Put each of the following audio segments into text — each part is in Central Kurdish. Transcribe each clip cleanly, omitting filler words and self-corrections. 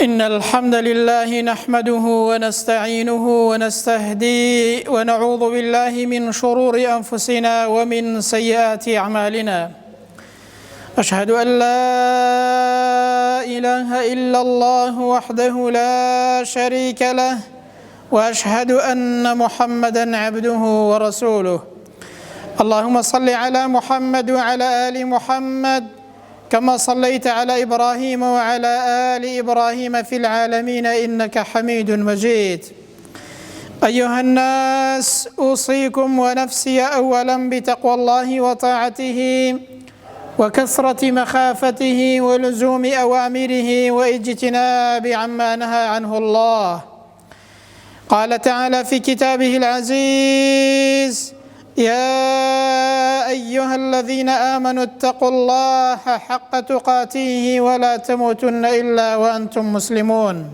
إن الحمد لله نحمده ونستعينه ونستهديه ونعوذ بالله من شرور أنفسنا ومن سيئات أعمالنا. أشهد أن لا إله إلا الله وحده لا شريك له، وأشهد أن محمدًا عبده ورسوله. اللهم صل على محمد وعلى آل محمد كما صليت على إبراهيم وعلى آل إبراهيم في العالمين إنك حميد مجيد. أيها الناس، أوصيكم ونفسي أولا بتقوى الله وطاعته وكثرة مخافته ولزوم أوامره واجتناب عما نهى عنه الله. قال تعالى في كتابه العزيز: يا أيها الذين آمنوا اتقوا الله حق تقاته ولا تموتن إلا وأنتم مسلمون.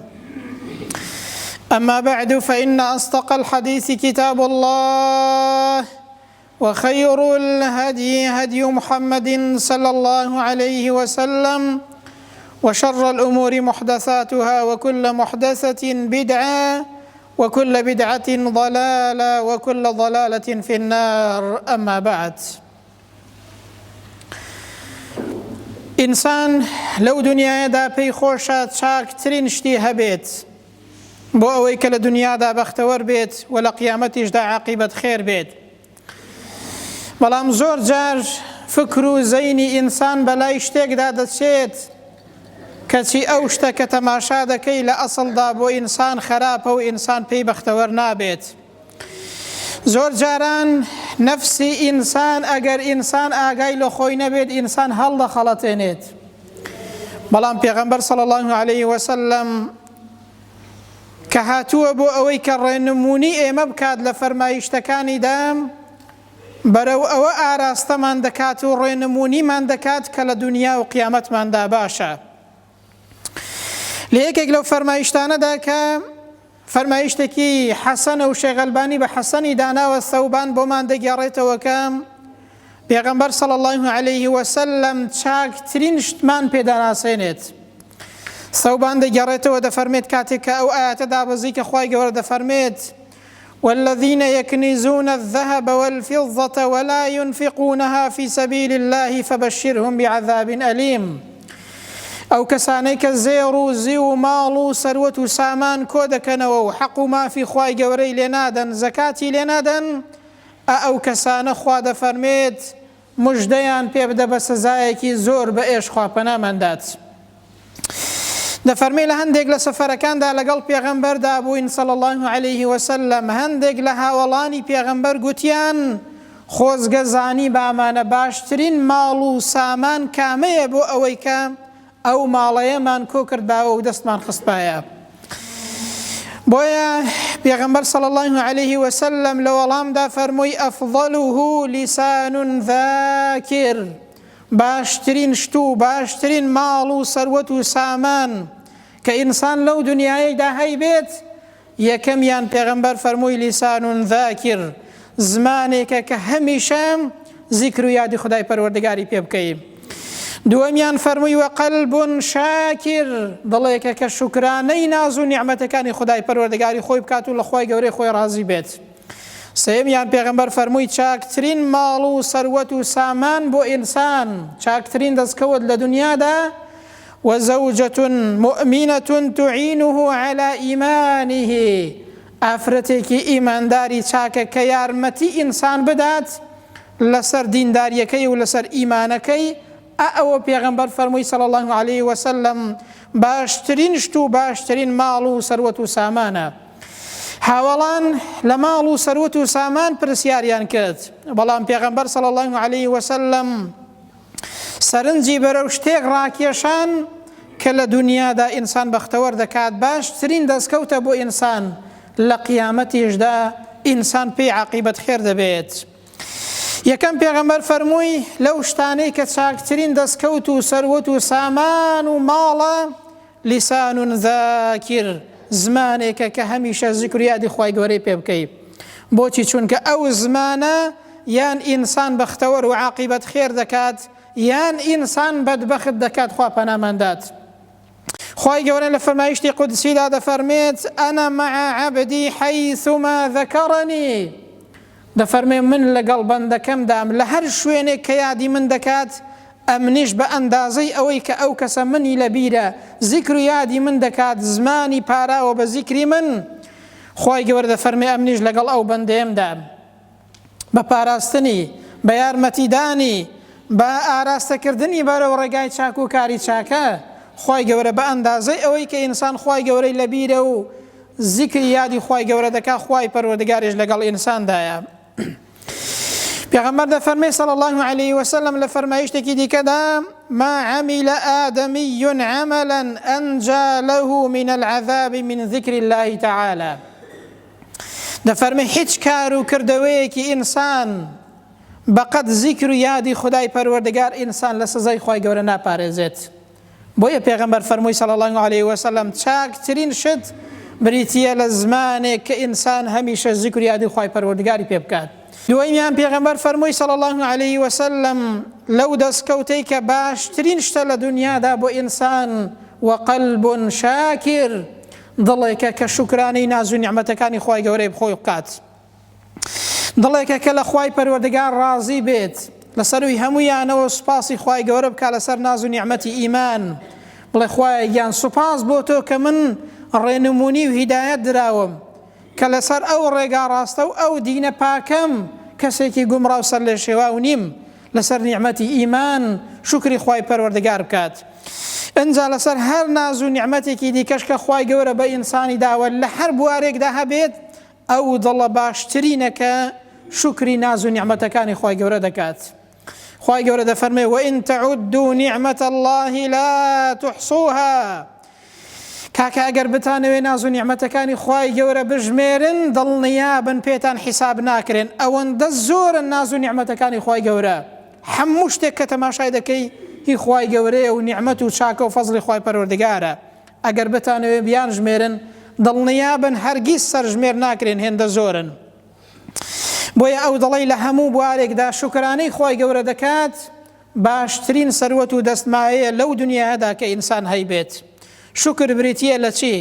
أما بعد، فإن أصدق الحديث كتاب الله، وخير الهدي هدي محمد صلى الله عليه وسلم، وشر الأمور محدثاتها، وكل محدثة بدعة، وكل بدعة ضلالة، وكل ضلالة في النار. أما بعد، إنسان لو دنيا دا پێی خۆشە چاکترین شتی هەبێت بۆ ئەوەی کە لە دنیادا بەختەوەر بێت و لە قیامەتیشدا عاقیبەت خێر بێت. بەڵام زۆر جار فکر و زەینی ئینسان بەلای شتێکدا دەچێت کەچی ئەو شتە کە تەماشا دەکەی لە ئەسڵدا بۆ ئینسان خراپە و ئینسان پێی بەختەوەر نابێت. زۆر جاران نەفسی ئینسان ئەگەر ئینسان ئاگای لە خۆی نەبێت، ئینسان هەڵدەخەڵەتێنێت. بەڵام پێغەمبەر صلی الله عليه وسلم کە هاتووە بۆ ئەوەی کە ڕێنمونی ئێمە بکات لە فەرمایشتەکانیدا، بەرەو ئەوە ئاراستەمان دەکات و ڕێنمونیمان دەکات کە لە دنیا و قیامەتماندا باشە. لە یەکێک لەو فەرمایشتانەدا کە فەرمایشتێکی حەسەنە و شێخ ئەلبانی بە حەسەنی داناوە سەوبان بۆمان دەگێڕێتەوە کە پێغەمبەر صلی الله عليه وسلم چاکترین شتمان پێداناسێنێت. سەوبان دەگێڕێتەوە دەفەرمێت کاتێک کە ئەو ئاەتە دابەزی کە خوای گەورە دەفەرمێت: والذين يكنزون الذهب والفضة ولا ينفقونها في سبيل الله فبشرهم بعذاب أليم. ئەو کەسانەی کە زێڕ و زی و ماڵ و سەروەت و سامان کۆ دەکەنەوە و حەق و مافی خوای گەورەی لێ نادەن، زەکاتی لێ نادەن، ئەو کەسانە خوا دەفەرمێت موژدەیان پێ بدە بە سزایەکی زۆر بە ئێش خواپەنامەندات. دەفەرمێ لە هەندێک لە سەفەرەکاندا لەگەڵ پێغەمبەردا بووین صلی الله عليه وسلم، هەندێک لە هاوڵانی پێغەمبەر گوتیان خۆزگە زانی بامانە باشترین ماڵ و سامان کامەیە بۆ ئەوەی کە ئەو ماڵەیەمان کۆ کردباوە و دەستمان خستبایە. بۆیە پێغەمبەر صلی الله عليه وسلم لە وەڵامدا فەرمووی: ئەفضەلوه لیسان ذاکر. باشترین شت و باشترین ماڵ و سەروەت و سامان کە ئینسان لەو دنیایەدا هەیبێت، یەکەمیان پێغەمبەر فەرمووی لیسان ذاکر، زمانێکە کە هەمیشە زیکر و یادی خودای پەروەردگاری پێ بکەین. دووەمیان فەرمووی: وەقەلب شاکر، دڵێکە کە شوکرانەی ناز و نیعمەتەکانی خودای پەروەردگاری خۆی بکات و لە خوای گەورەی خۆی ڕازی بێت. سێمیان پێغەمبەر فەرمووی: چاکترین ماڵ و سەروەت و سامان بۆ ئینسان، چاکترین دەستکەوت لە دنیادا، وەزەوجەة مؤمنة تعینه على ئیمانه، ئافرەتێکی ئیمانداری چاکە کە یارمەتی ئینسان بدات لەسەر دینداریەکەی و لەسەر ئیمانەکەی. ئەوە پێغەمبەر فەرمووی صلی الله عليه وسلم باشترین شت و باشترین ماڵ و سەروەت و سامانە. هاوڵان لە ماڵ و سەروەت و سامان پرسیاریان کرد، بەڵام پێغەمبەر صلی الله عليه وسلم سەرنجی بەرەو شتێک ڕاکێشان کە لە دنیادا ئینسان بەختەوەر دەکات، باشترین دەستکەوتە بۆ ئینسان لە قیامەتیشدا ئینسان پێی عاقیبەت خێر دەبێت. یەکەم پێغەمبەر فەرمووی لەو شتانەی کە چاکترین دەستکەوت و سەروەت و سامان و ماڵە، لیسان ذاکر، زمانێکە کە هەمیشە زیکر و یادی خوای گەورەی پێ بکەیت. بۆچی؟ چونکە ئەو زمانە یان ئینسان بەختەوەر و عاقیبەت خێر دەکات، یان ئینسان بەدبەخت دەکات، خوا پەناماندات. خوای گەورە لە فەرمایشتی قودسیدا دەفەرمێت ئەنا مع عەبدی حەیثما ذەکەڕەنی، دەفەرمێ من لەگەڵ بەندەکەمدام لە هەر شوێنێک کە یادی من دەکات، ئەمنیش بە ئەندازەی ئەوەی کە ئەو کەسە منی لەبیرە زیکر و یادی من دەکات، زمانی پاراوە بە زیکری من، خوای گەورە دەفەرمێ ئەمنیش لەگەڵ ئەو بەندەیەمدام بە پاراستنی، بە یارمەتیدانی، بە ئاراستەکردنی بەرەو ڕێگای چاک و کاری چاکە. خوای گەورە بە ئەندازەی ئەوەی کە ئینسان خوای گەورەی لەبیرە و زیکری یادی خوای گەورە دەکات، خوای پەروەردگاریش لەگەڵ ئینساندایە. پێغەمبەر دەفەرمێ صلی الله عليه وسلم لە فەرمایشتێکی دیکەدا ما عمل آدمي عملا أنجى له من العذاب من ذكر الله تعالى. دەفەرمێ هیچ کار و کردەوەیەکی ئینسان بەقەد زیکر و یادی خدای پەروەردگار ئینسان لە سزای خوای گەورە ناپارێزێت. بۆیە پێغەمبەر فەرمووی صلی الله عليه وسلم چاکترین شت بریتیە لە زمانێک کە ئینسان هەمیشە زیکر و یادی خوای پەروەردگاری پێ بکات. دوایمیان پێغەمبەر فەرمووی صلی الله عليه وسلم لەو دەستکەوتەی کە باشترین شتە لە دنیادا بۆ ئینسان وقلب شاکر، دڵێکە کە شوکرانەی ناز و نیعمەتەکانی خوای گەورەی بخۆی بکات، دڵێکە کە لە خوای پەروەردگار ڕازی بێت، لەسەروی هەموویانەوە سوپاسی خوای گەورە بکات لەسەر ناز و نیعمەتی ئیمان، بڵێ خوایە گیان سوپاس بۆ تۆ کە من ڕێنمونی و هیدایەت دراوم کە لەسەر ئەو ڕێگا ڕاستە و ئەو دینە پاکەم کەسێکی گومڕا و سەر لێ شێوا و نیم، لەسەر نیعمەتی ئیمان شکری خوای پەروەردگار بکات. ئەنجا لەسەر هەر ناز و نیعمەتێکی دیکەش کە خوای گەورە بە ئینسانی داوە لە هەر بوارێکدا هەبێت، ئەو دڵە باشترینەکە شکری ناز و نیعمەتەکانی خوای گەورە دەکات. خوای گەورە دەفەرمێ وئن تعدوا نعمة الله لا تحصوها. کاکە ئەگەر بتانەوێ ناز و نیعمەتەکانی خوای گەورە بژمێرن دڵنیابن پێتان حیساب ناکرێن. ئەوەندە زۆرن ناز و نیعمەتەکانی خوای گەورە، هەموو شتێک کە تەماشای دەکەی هی خوای گەورەیە و نیعمەت و چاکە و فەزڵی خوای پەروەردگارە. ئەگەر بتانەوێ بیان ژمێرن دڵنیابن هەرگیز سەرژمێر ناکرێن، هێندە زۆرن. بۆیە ئەو دڵی لە هەموو بوارێکدا شکرانەی خوای گەورە دەکات، باشترین سەروەت و دەستمایەیە لەو دنیادا کە ئینسان هەیبێت. شکر بریتیە لە چی؟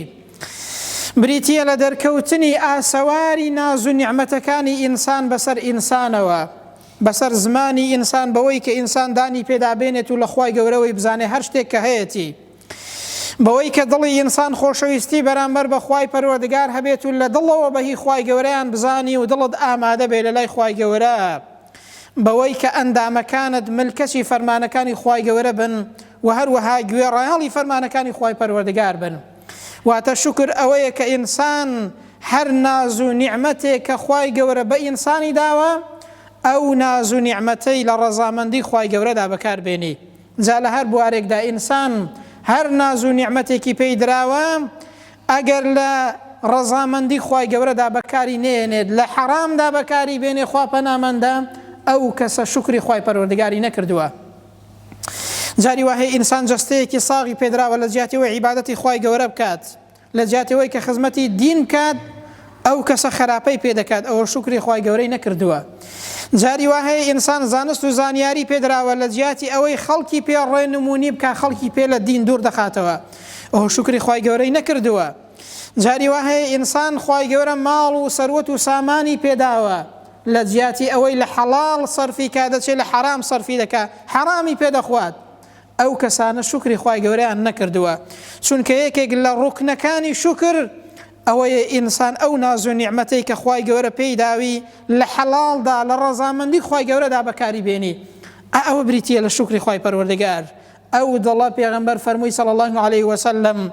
بریتیە لە دەرکەوتنی ئاسەواری ناز و نیعمەتەکانی ئینسان بەسەر ئینسانەوە، بەسەر زمانی ئینسان، بەوەی کە ئینسان دانی پێدابێنێت و لە خوای گەورەوەی بزانێ هەر شتێک کە هەیەی، بەوەی کە دڵی ئینسان خۆشەویستی بەرامبەر بە خوای پەروەردگار هەبێت و لە دڵەوە بەهی خوای گەورەیان بزانی و دڵت ئامادە بێ لە لای خوای گەورە، بەوەی کە ئەندامەکانت ملکەچی فەرمانەکانی خوای گەورە بن و هەروەها گوێڕایەڵی فەرمانەکانی خوای پەروەردگار بن. واتە شکر ئەوەیە کە ئینسان هەر ناز و نیعمەتێک کە خوای گەورە بە ئینسانی داوە، ئەو ناز و نیعمەتەی لە ڕەزامەندی خوای گەورەدا بەکاربێنی. جا لە هەر بوارێکدا ئینسان هەر ناز و نیعمەتێکی پێی دراوە، ئەگەر لە ڕەزامەندی خوای گەورەدا بەکاری نێنێت، لە حەرامدا بەکاری بێنێ، خوا پەنامەندە ئەو کەسە شکری خوای پەروەردگاری نەکردووە. جاری وهەیە ئینسان جەستەیەکی ساغی پێدراوە لە جیاتەوەی عیبادەتی خوای گەورە بکات، لە جیاتەوەی کە خزمەتی دین بکات، ئەو کەسە خراپەی پێ دەکات، ئەوە شکری خوای گەورەی نەکردووە. جاری وهەیە ئینسان زانست و زانیاری پێدراوە لە جیاتی ئەوەی خەڵکی پێ ڕێنمونی بکە، خەڵکی پێ لە دین دوور دەخاتەوە، ئەوە شکری خوای گەورەی نەکردووە. جاری وهەیە ئینسان خوای گەورە ماڵ و سەروەت و سامانی پێداوە، لە جیاتی ئەوەی لە حەڵاڵ سەرفی کا دەچێت، لە حەرام سەرفی دەکات، حەرامی پێدەخوات، ئەو کەسانە شکری خوای گەورەیان نەکردووە. چونکە یەکێک لە ڕوکنەکانی شکر ئەوەیە ئینسان ئەو ناز و نیعمەتەی کە خوای گەورە پێی داوی لە حەڵاڵدا لە ڕەزامەندی خوای گەورەدا بەکاری بێنی، ئەوە بریتیە لە شکری خوای پەروەردگار. ئەو دڵە پێغەمبەر فەرمووی صلی الله عليه وسلم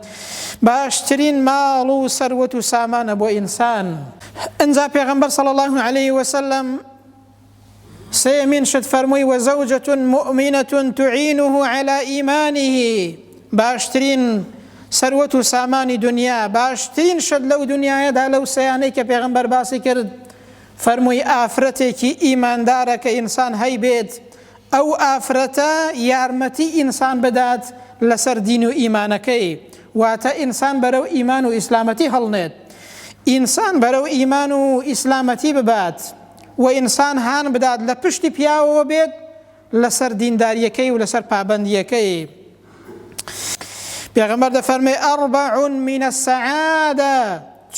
باشترین ماڵ و سەروەت و سامانە بۆ ئینسان. ئەنجا پێغەمبەر صلی الله عليه وسلم سێمین شت فەرمووی وەزەوجەة مؤمنة تعینه على ئیمانه. باشترین سەروەت و سامانی دنیا، باشترین شت لەو دنیاەدا لەو سەیانەی کە پێغەمبەر باسی کرد، فەرمووی ئافرەتێکی ئیماندارە کە ئینسان هەیبێت، ئەو ئافرەتە یارمەتی ئینسان بدات لەسەر دین و ئیمانەکەی، واتە ئینسان بەرەو ئیمان و ئیسلامەتی هەڵنێت، ئینسان بەرەو ئیمان و ئیسلامەتی ببات و ئینسان هان بدات لە پشتی پیاوەوە بێت لەسەر دینداریەکەی و لەسەر پابەندیەکەی. پێغەمبەر دەفەرمێ ئەربع من السەعادە،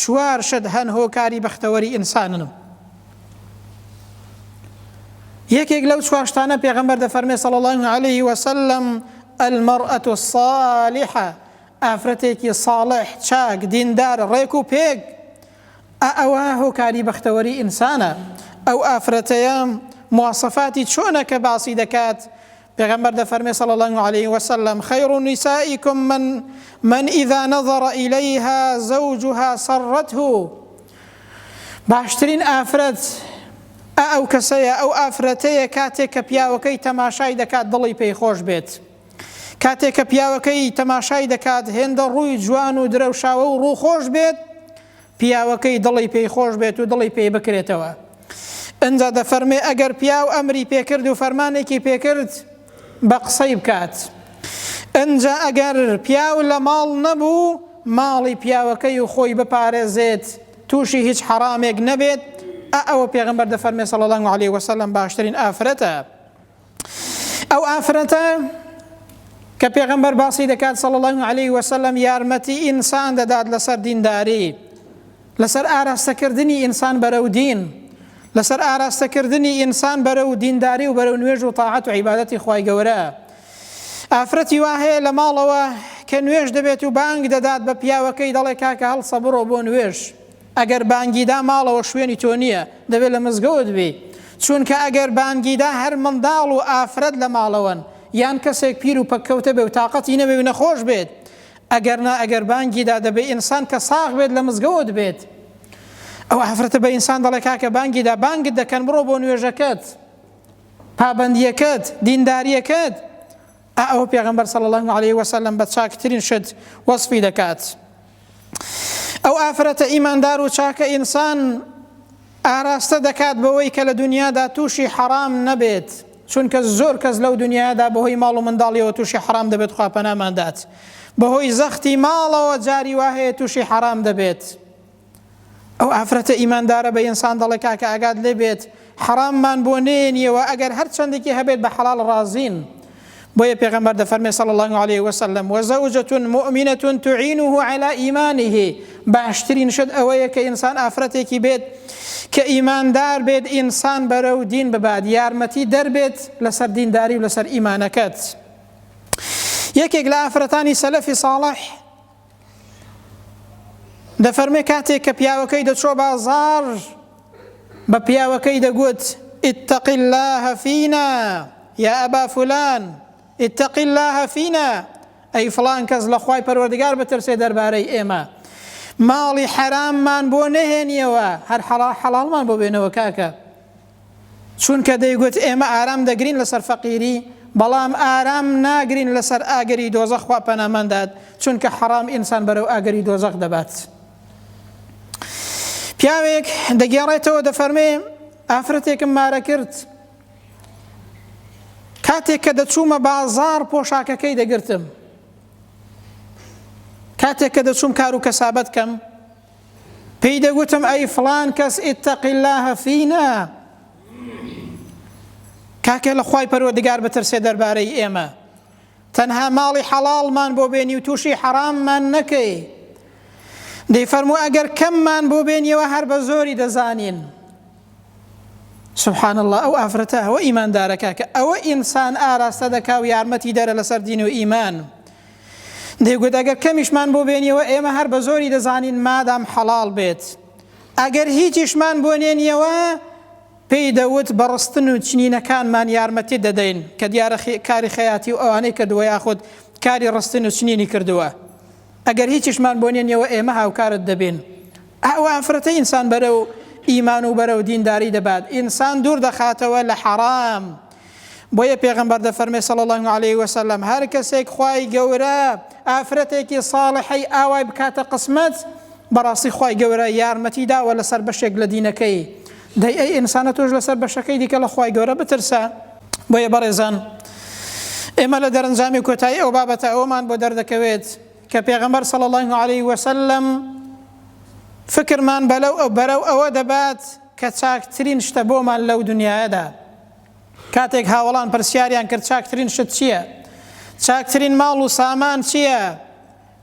چوار شت هەن هۆکاری بەختەوەری ئینسانن. یەکێک لەو چوار شتانە پێغەمبەر دەفەرمێ صلی الله عليه وسلم المرأة الصالحة، ئافرەتێکی صالح، چاک، دیندار، ڕێک و پێک، ئەوە هۆکاری بەختەوەری ئینسانە. ئەو ئافرەتەیە مواصفاتی چۆنە کە باسی دەکات؟ پێغەمبەر دەفەرمێ صلی الله عليه وسلم خير نسائكم من إذا نظر إليها زوجها سرته، باشترین ئافرەت ئەو کەسەیە، ئەو ئافرەتەیە کاتێک کە پیاوەکەی تەماشای دەکات دڵی پێی خۆش بێت، کاتێک کە پیاوەکەی تەماشای دەکات هێندە ڕووی جوان و درەوشاوە و ڕوو خۆش بێت، پیاوەکەی دڵی پێی خۆش بێت و دڵی پێی بکرێتەوە. ئەنجا دەفەرمێ ئەگەر پیاو ئەمری پێکرد و فەرمانێکی پێکرد بە قسەی بکات. ئەنجا ئەگەر پیاو لە ماڵ نەبوو ماڵی پیاوەکەی و خۆی بپارێزێت، تووشی هیچ حرامێک نەبێت، ئەوە پێغەمبەر دەفەرمێ صلی الله عليه وسلم باشترین ئافرەتە. ئەو ئافرەتە کە پێغەمبەر باسی دەکات صلی الله عليه وسلم یارمەتی ئینسان دەدات لەسەر دینداری، لەسەر ئاراستەکردنی ئینسان بەرەو دین، لەسەر ئاراستەکردنی ئینسان بەرەو دینداری و بەرەو نوێژ و تاعەت و عیبادەتی خوای گەورە. ئافرەتی وا هەیە لە ماڵەوە کە نوێژ دەبێت و بانگ دەدات بە پیاوەکەی دەڵێ کاکە هەڵسە بڕۆ بۆ نوێژ، ئەگەر بانگیدا ماڵەوە شوێنی تۆ نییە دەبێت لە مزگەوت بێ، چونکە ئەگەر بانگیدا هەر منداڵ و ئافرەت لە ماڵەوەن یان کەسێک پیر و پەککەوتە بێ و تااقەتی نەبێ و نەخۆش بێت، ئەگەر بانگیدا دەبێ ئینسان کە ساغ بێت لە مزگەوت بێت. ئەو ئافرەتە بە ئینسان دەڵێ کاکە بانگیدا بانگت دەکەن بڕۆ بۆ نوێژەکەت، پابەندیەکەت، دینداریەکەت. ئەوە پێغەمبەر صلی الله عليه وسلم بە چاکترین شت وەصفی دەکات. ئەو ئافرەتە ئیماندار و چاکە ئینسان ئاراستە دەکات بەوەی کە لە دنیادا تووشی حرام نەبێت، چونکە زۆر کەس لەو دنیادا بەهۆی ماڵ و منداڵیەوە تووشی حرام دەبێت، خوا پەناماندات، بەهۆی زەختی ماڵەوە جاری وا هەیە تووشی حرام دەبێت. ئەو ئافرەتە ئیماندارە بە ئینسان دەڵێ کاکە ئاگات لێ بێت حراممان بۆ نێنیەوە، ئەگەر هەر چەندێکی هەبێت بە حەڵال ڕازین. بۆیە پێغەمبەر دەفەرمێ صلی الله عليه وسلم وزوجة مؤمنة تعينه على إيمانه، باشترین شت ئەوەیە کە ئینسان ئافرەتێکی بێت کە ئیماندار بێت، ئینسان بەرەو دین ببات، یارمەتی دەربێت لەسەر دینداری و لەسەر ئیمانەکەت. یەکێک لە ئافرەتانی سەلەفی ساڵح دەفەرمێ کاتێک کە پیاوەکەی دەچۆ بازار بە پیاوەکەی دەگوت اتق الله فينا يا أبا فلان، اتق الله فينا، ئەی فڵان کەس لە خوای پەروەردگار بترسێ دەربارەی ئێمە، ماڵی حراممان بۆ نەهێنیەوە، هەر حەڵاڵمان بۆ بێنەوە کاکە، چونکە دەیگوت ئێمە ئارام دەگرین لەسەر فەقیری بەڵام ئارام ناگرین لەسەر ئاگەری دۆزەخ، خوا پەناماندات، چونکە حرام ئینسان بەرەو ئاگەری دۆزەخ دەبات. پیاوێک دەگێڕێتەوە دەفەرمێ ئافرەتێکم مارە کرد، کاتێک کە دەچوومە بازار پۆشاکەکەی دەگرتم، کاتێک کە دەچووم کار و کەسابەت کەم پێی دەگوتم ئەی فڵان کەس اتق الله فينا، کاکە لە خوای پەروەردگار بترسێ دەربارەی ئێمە، تەنها ماڵی حەڵاڵمان بۆ بێنی و تووشی حراممان نەکەی. دەیفەرموو ئەگەر کەممان بۆ بێنیەوە هەر بە زۆری دەزانین. سبحان الله، ئەو ئافرەتە ئەوە ئیماندارە کاکە، ئەوە ئینسان ئاراستە دەکا و یارمەتی دەرە لەسەر دین و ئیمان. دەیگوت ئەگەر کەمیشمان بۆ بێنیەوە ئێمە هەر بە زۆری دەزانین مادام حەڵاڵ بێت، ئەگەر هیچیشمان بۆ نێنیەوە پێی دەوت بەڕستن و چنینەکانمان یارمەتی دەدەین کە دیارە کاری خەیاتی و ئەوانەی کردووە یاخود کاری ڕستن و چنینی کردووە، ئەگەر هیچیشمان بۆ نێنیەوە ئێمە هاوکارت دەبین. ئەو ئافرەتە ئینسان بەرەو ئیمان و بەرەو دینداری دەبات، ئینسان دوور دەخاتەوە لە حەرام. بۆیە پێغەمبەر دەفەرمێ صلی الله عليه وسلم هەر کەسێک خوای گەورە ئافرەتێکی ساڵحەی ئاوای بکاتە قسمەت، بەڕاستی خوای گەورە یارمەتی داوە لەسەر بەشێک لە دینەکەی. دەی ئەی ئینسانە تۆش لەسەر بەشەکەی دیکە لە خوای گەورە بترسە. بۆیە بەڕێزان، ئێمە لە دەرەنجامی کۆتایی ئەو بابەتە ئەومان بۆ دەردەکەوێت کە پێغەمبەر صلی الله عليه وسلم فکرمان بەرەو ئەوە دەبات کە چاکترین شتە بۆمان لەو دنیاەدا. کاتێک هاوڵان پرسیاریان کرد چاکترین شت چییە؟ چاکترین ماڵ و سامان چییە؟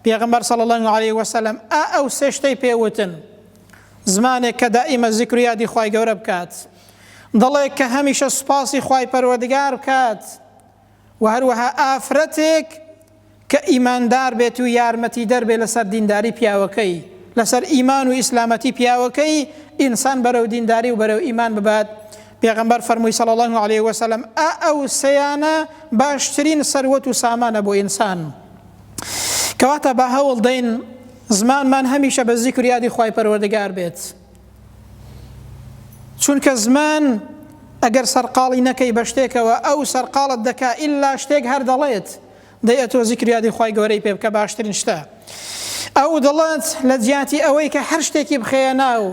پێغەمبەر صلی الله عليه وسلم ئەو سێ شتەی پێوتن زمانێک کە دائیمە ذیکر و یادی خوای گەورە بکات، دڵێک کە هەمیشە سوپاسی خوای پەروەردگار بکات، و هەروەها ئافرەتێک کە ئیماندار بێت و یارمەتی دەربێت لەسەر دینداری پیاوەکەی، لەسەر ئیمان و ئیسلامەتی پیاوەکەی ئینسان بەرەو دینداری و بەرەو ئیمان ببات. پێغەمبەر فەرمووی صلی الله عليه وسلم ئەو سەیانە باشترین سەروەت و سامانە بۆ ئینسان. کەواتە با هەوڵ دەین زمانمان هەمیشە بە ذیکر و یادی خوای پەروەردگار بێت، چونکە زمان ئەگەر سەرقاڵی نەکەی بە شتێکەوە ئەو سەرقاڵت دەکا ئیلا شتێک هەر دەڵێت دەیە تۆ ذیکر و یادی خوای گەورەی پێ بکە باشترین شتە. ئەو دڵت لە جیاتی ئەوەی کە هەر شتێکی بخەیە ناو،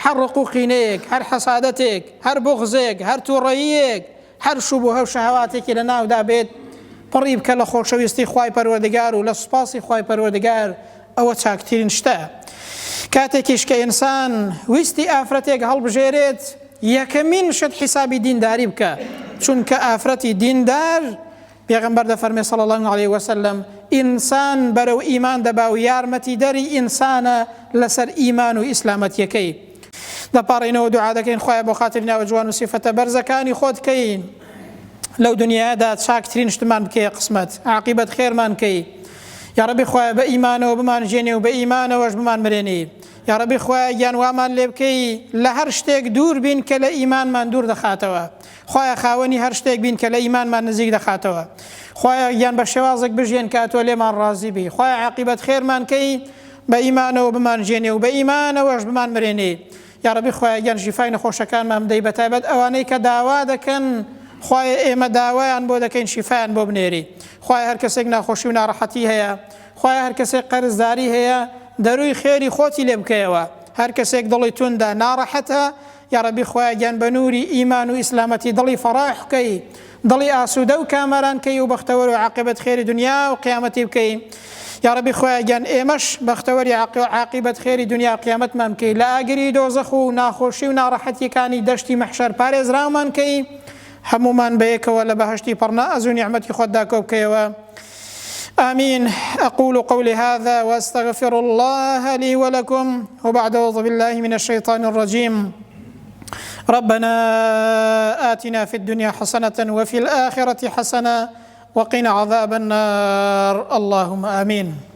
هەر ڕقوقینەیەک، هەر حەسادەتێک، هەر بوغزێک، هەر تووڕەییەک، هەر شوبهە و شەهەواتێکی لە ناودا بێت، پڕی بکە لە خۆشەویستی خوای پەروەردگار و لە سوپاسی خوای پەروەردگار، ئەوە چاکترین شتە. کاتێکیش کە ئینسان ویستی ئافرەتێک هەڵبژێرێت یەکەمین شت حیسابی دینداری بکە، چونکە ئافرەتی دیندار پێغەمبەر دەفەرمێ صلی الله عليه وسلم ئینسان بەرەو ئیمان دەبا و یارمەتی دەری ئینسانە لەسەر ئیمان و ئیسلامەتیەکەی. دەپاڕینەوە دوعا دەکەین خوایە بۆ خاتری ناوە جوان و سیفەتە بەرزەکانی خۆت کەین لەو دنیادا چاکترین شتمان بکەیە قسمەت، عاقیبەت خێرمان کەی. یا ربی خوایە بە ئیمانەوە بمان ژێنێ و بە ئیمانەوەش بمان مرێنی. یا ربی خوایە گیان وامان لێ بکەی لە هەر شتێک دوور بین کە لە ئیمانمان دوور دەخاتەوە. خوایە خاوەنی هەر شتێک بین کە لە ئیمانمان نزیک دەخاتەوە. خوایە گیان بە شێوازێک بژێن کە تۆ لێمان ڕازی بی. خوایە عاقیبەت خێرمان کەی، بە ئیمانەوە بمان ژێنێ و بە ئیمانەوەش بمان مرێنی. یا ربی خوایە گیان شیفای نەخۆشەکانمان بدەی، بەتایبەت ئەوانەی کە داوا دەکەن خوایە ئێمە داوایان بۆ دەکەین شیفایان بۆ بنێری. خوایە هەر کەسێک ناخۆشی و ناڕەحەتی هەیە، خوایە هەر کەسێک قەرزداری هەیە دەروی خێری خۆتی لێ بکەیەوە. هەر کەسێک دڵی توندا ناڕەحەتە، یا ربی خوایە گیان بە نووری ئیمان و ئیسلامەتی دڵی فەڕاح بکەی، دڵی ئاسوودە و کامەران کەی و بەختەوەر و عاقبەت خێری دنیا و قیامەتی بکەی. یا ربی خوایە گیان ئێمەش بەختەوەری عاقبەت خێری دنیا و قیامەتمان بکەی، لە ئاگری دۆزەخ و ناخۆشی و ناڕەحەتیەکانی دەشتی مەحشەر پارێزراومان کەی، هەمومان بەیەکەوە لە بەهەشتی پڕناز و نیعمەتی خۆتدا کۆ بکەیەوە. آمين. أقول قولي هذا وأستغفر الله لي ولكم، وبعد أعوذ بالله من الشيطان الرجيم. ربنا آتنا في الدنيا حسنة وفي الآخرة حسنة وقنا عذاب النار. اللهم آمين.